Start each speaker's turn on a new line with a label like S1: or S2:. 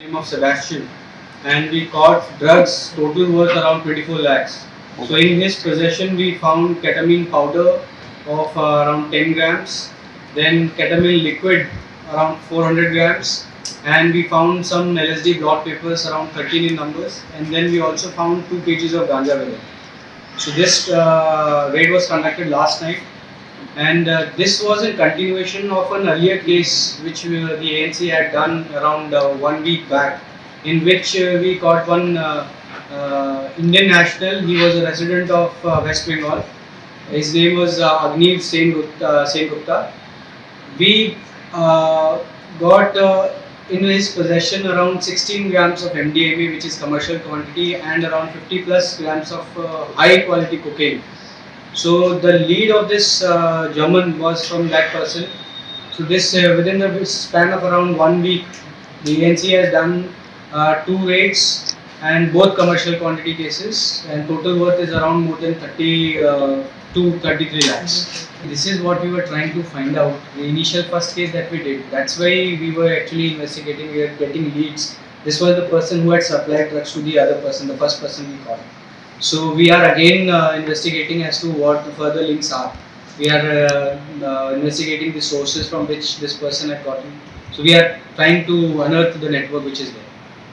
S1: Name of Sebastian, and we caught drugs total worth around 24 lakhs. So in his possession we found ketamine powder of around 10 grams, then ketamine liquid around 400 grams, and we found some LSD blot papers around 13 in numbers, and then we also found 2 kgs of ganja with it. So this raid was conducted last night, and this was a continuation of an earlier case which the ANC had done around 1 week back, in which we caught one Indian national. He was a resident of West Bengal. His name was Agniv Sen Gupta. We got in his possession around 16 grams of MDMA, which is commercial quantity, and around 50 plus grams of high quality cocaine. So the lead of this German was from that person. So this within the span of around 1 week, the ANC has done 2 raids and both commercial quantity cases, and total worth is around more than 30 to 33 lakhs. This is what we were trying to find out. The initial first case that we did, that's why we were actually investigating, we were getting leads. This was the person who had supplied drugs to the other person, the first person we caught. So we are again investigating as to what the further links are. We are investigating the sources from which this person had gotten. So we are trying to unearth the network which is there.